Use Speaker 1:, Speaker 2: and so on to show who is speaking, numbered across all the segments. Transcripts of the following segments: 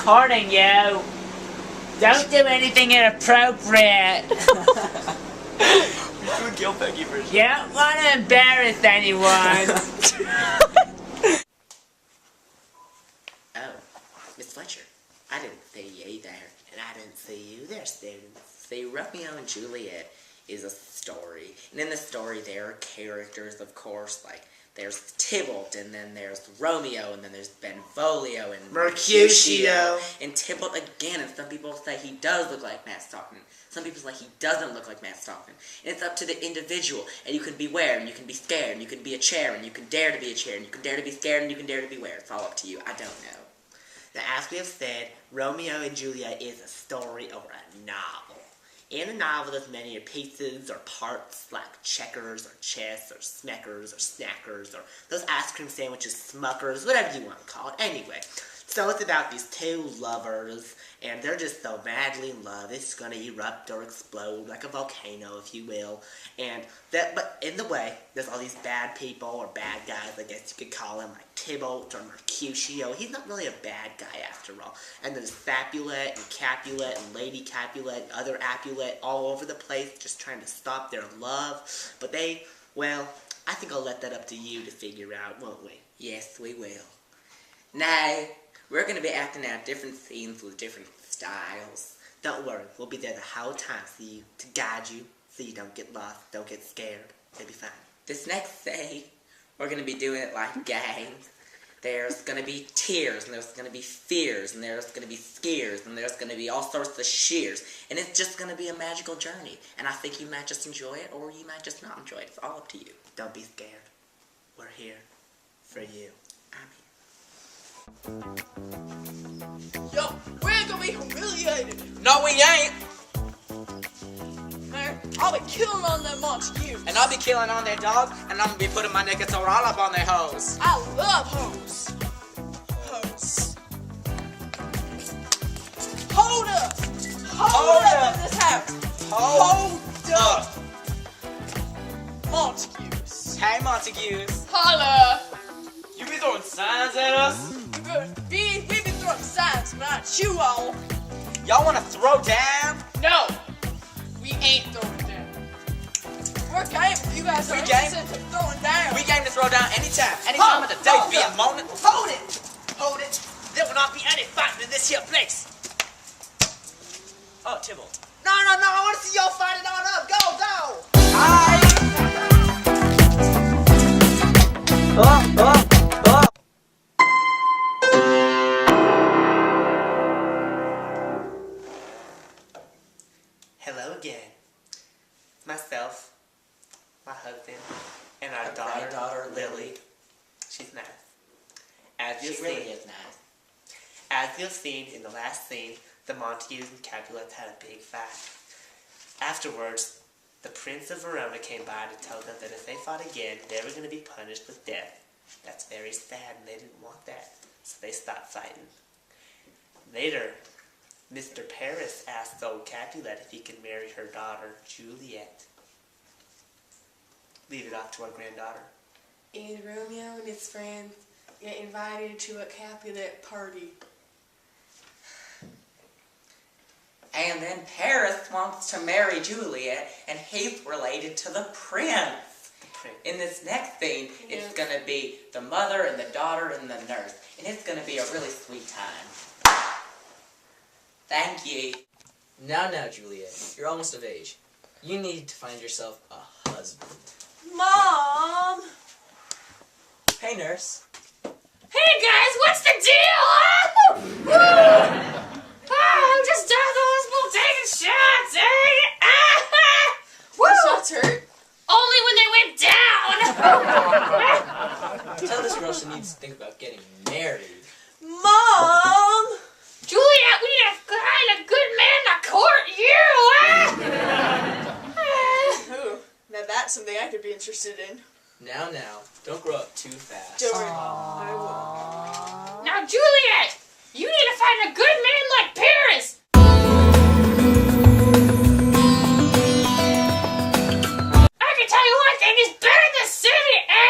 Speaker 1: recording you. Don't do anything inappropriate.
Speaker 2: You're doing Gil Peggy version.
Speaker 1: You don't want to embarrass anyone.
Speaker 3: Oh, Miss Fletcher, I didn't see you there, and I didn't see you there, students. See, Romeo and Juliet is a story, and in the story there are characters, of course, like there's Tybalt, and then there's Romeo, and then there's Benvolio, and
Speaker 2: Mercutio.
Speaker 3: And Tybalt again, and some people say he does look like Matt Stockton. Some people say he doesn't look like Matt Stockton. And it's up to the individual, and you can beware, and you can be scared, and you can be a chair, and you can dare to be a chair, and you can dare to be scared, and you can dare to beware. It's all up to you. I don't know.
Speaker 2: Now, as we have said, Romeo and Juliet is a story or a novel. In a novel, there's many pieces or parts like checkers or chess or smeckers or snackers or those ice cream sandwiches, smuckers, whatever you want to call it. Anyway, so it's about these two lovers, and they're just so madly in love. It's going to erupt or explode like a volcano, if you will. And that, but in the way, there's all these bad people or bad guys, I guess you could call him, like Tybalt or Mercutio. He's not really a bad guy after all. And there's Capulet and Capulet and Lady Capulet and other Apulet all over the place just trying to stop their love. But they, well, I think I'll let that up to you to figure out, won't we?
Speaker 3: Yes, we will. Now, we're going to be acting out different scenes with different styles.
Speaker 2: Don't worry, we'll be there the whole time to guide you, so you don't get lost, don't get scared. It'll be fine.
Speaker 3: This next scene, we're going to be doing it like games. There's going to be tears, and there's going to be fears, and there's going to be scares, and there's going to be all sorts of shears. And it's just going to be a magical journey. And I think you might just enjoy it, or you might just not enjoy it. It's all up to you.
Speaker 2: Don't be scared. We're here for you.
Speaker 3: I'm here.
Speaker 4: Yo, we're gonna be humiliated.
Speaker 5: No, we ain't.
Speaker 4: Man, I'll be killing on them Montague.
Speaker 5: And I'll be killing on their dog, and I'm gonna be putting my naked sword all up on their hose.
Speaker 4: I love hoes. Hoes. Hold up. Hold up in this house.
Speaker 5: Hold
Speaker 4: up. Montagues.
Speaker 5: Hey, Montagues.
Speaker 4: Holla.
Speaker 5: You be throwing signs at us?
Speaker 4: We be throwing signs, not you all.
Speaker 5: Y'all wanna throw down?
Speaker 4: No. We ain't throwing down. We're game if you guys are
Speaker 5: We game?
Speaker 4: interested in throwing down.
Speaker 5: We game to throw down anytime of the day,
Speaker 4: Hold
Speaker 5: be a
Speaker 4: up.
Speaker 5: moment.
Speaker 4: Hold it.
Speaker 5: Hold it. There will not be any fighting in this here place. Oh, Tybalt.
Speaker 2: No, I want to see y'all fight it on up. Go! Hello again. Myself, my husband, and our daughter, Lily. She's nice. As you've
Speaker 3: She really
Speaker 2: seen,
Speaker 3: is nice.
Speaker 2: as you've seen in the last scene, the Montagues and Capulets had a big fight. Afterwards, the Prince of Verona came by to tell them that if they fought again, they were going to be punished with death. That's very sad, and they didn't want that, so they stopped fighting. Later, Mr. Paris asked old Capulet if he could marry her daughter, Juliet. Leave it off to our granddaughter.
Speaker 6: And Romeo and his friends get invited to a Capulet party.
Speaker 3: And then Paris wants to marry Juliet, and he's related to the prince. In this next scene, it's going to be the mother and the daughter and the nurse. And it's going to be a really sweet time. Thank you.
Speaker 1: Now, Juliet, you're almost of age. You need to find yourself a husband.
Speaker 6: Mom!
Speaker 1: Hey, nurse.
Speaker 6: Hey guys, what's the deal? I'm just down the hospital taking shots, eh? The shots hurt? Only when they went down!
Speaker 1: Tell this girl she needs to think about getting married.
Speaker 6: Mom! Juliet, we need to find a good man to court you,
Speaker 4: Ooh, now that's something I could be interested in.
Speaker 1: Now, don't grow up too fast.
Speaker 4: Don't worry, Mom. I will.
Speaker 6: Now, Juliet, you need to find a good man like Paris. I can tell you one thing, he's better than the city, eh?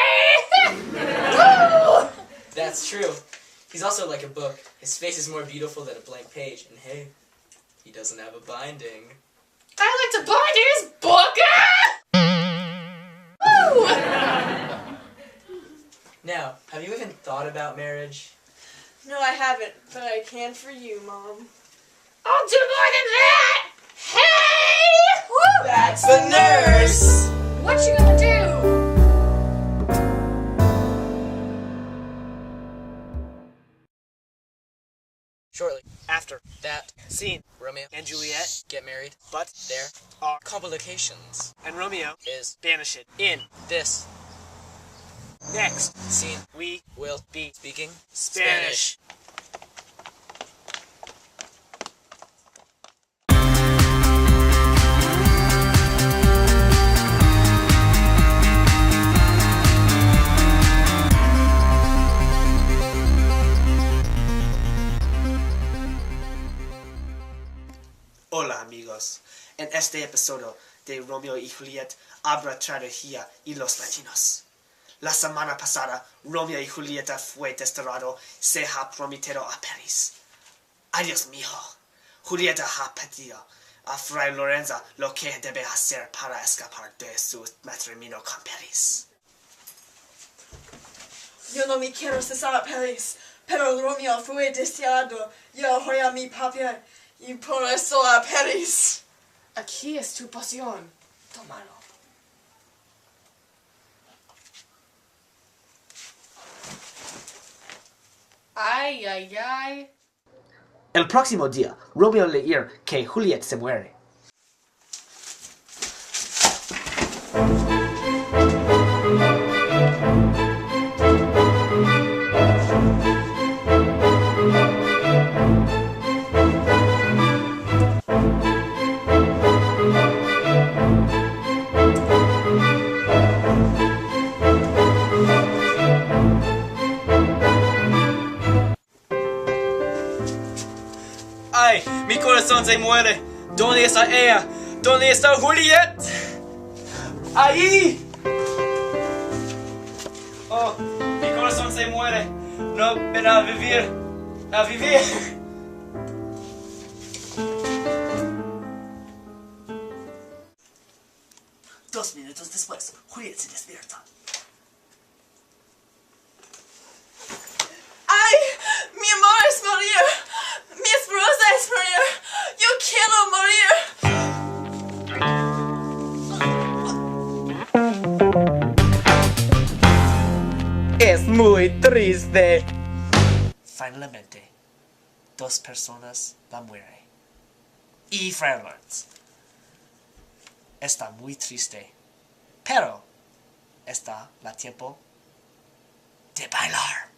Speaker 1: That's true. He's also like a book. His face is more beautiful than a blank page. And hey, he doesn't have a binding.
Speaker 6: I like to bind his book. Woo!
Speaker 1: Now, have you even thought about marriage?
Speaker 4: No, I haven't, but I can for you, Mom.
Speaker 6: I'll do more than that. Hey! Woo!
Speaker 1: That's the nurse!
Speaker 6: What you gonna do?
Speaker 5: Shortly after
Speaker 1: That
Speaker 5: scene,
Speaker 1: Romeo
Speaker 5: and Juliet,
Speaker 1: get married.
Speaker 5: but
Speaker 1: There
Speaker 5: are
Speaker 1: complications.
Speaker 5: and Romeo
Speaker 1: Is
Speaker 5: banished. In
Speaker 1: this
Speaker 5: next,
Speaker 1: scene
Speaker 5: we
Speaker 1: will
Speaker 5: be
Speaker 1: speaking
Speaker 5: Spanish. Hola amigos, en este episodio de Romeo y Juliet habrá tragedia y los latinos. La semana pasada, Romeo y Julieta fue desterrado, se ha prometido a París. Ay Dios mío, Julieta ha pedido a Fray Lorenzo lo que debe hacer para escapar de su matrimonio con París.
Speaker 4: Yo no me quiero cesar a París, pero Romeo fue desterrado. Yo voy a mi papel y por eso a París.
Speaker 6: Aquí es tu poción. Tómalo. Ay, ay, ay.
Speaker 5: El próximo día, Romeo leía que Juliet se muere. ¡Ay! ¡Mi corazón se muere! ¿Dónde está ella? ¿Dónde está Juliet? ¡Ahí! ¡Oh! ¡Mi corazón se muere! ¡No ven a vivir! ¡A vivir! Dos minutos después, Juliet se despierta.
Speaker 4: ¡Ay! Mi amor es morir. Mi esposa es morir. Yo quiero morir.
Speaker 5: Es muy triste. Finalmente, dos personas la mueren. Y Fray Lorenzo está muy triste, pero está la tiempo de bailar.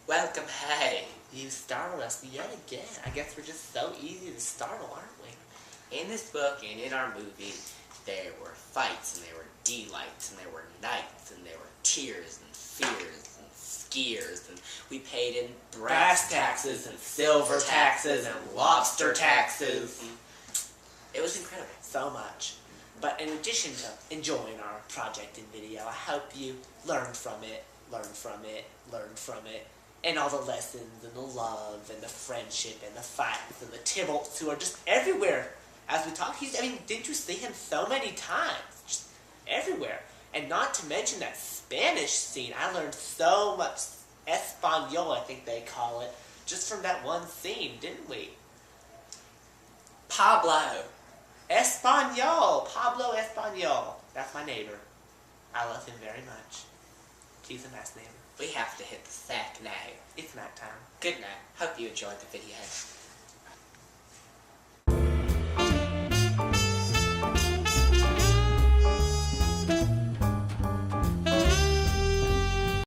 Speaker 3: Welcome, hey. You startled us yet again. I guess we're just so easy to startle, aren't we? In this book and in our movie, there were fights, and there were delights, and there were nights, and there were tears, and fears, and skiers, and we paid in brass taxes, and silver taxes, and lobster taxes. It was incredible.
Speaker 5: So much. But in addition to enjoying our project and video, I hope you learned from it, and all the lessons, and the love, and the friendship, and the fights, and the Tybalts who are just everywhere. As we talk, didn't you see him so many times? Just everywhere. And not to mention that Spanish scene. I learned so much Espanol, I think they call it, just from that one scene, didn't we?
Speaker 3: Pablo.
Speaker 5: Pablo Espanol. That's my neighbor. I love him very much. He's a nice neighbor.
Speaker 3: We have to hit the sack now.
Speaker 5: It's night time.
Speaker 3: Good night. Hope you enjoyed the video.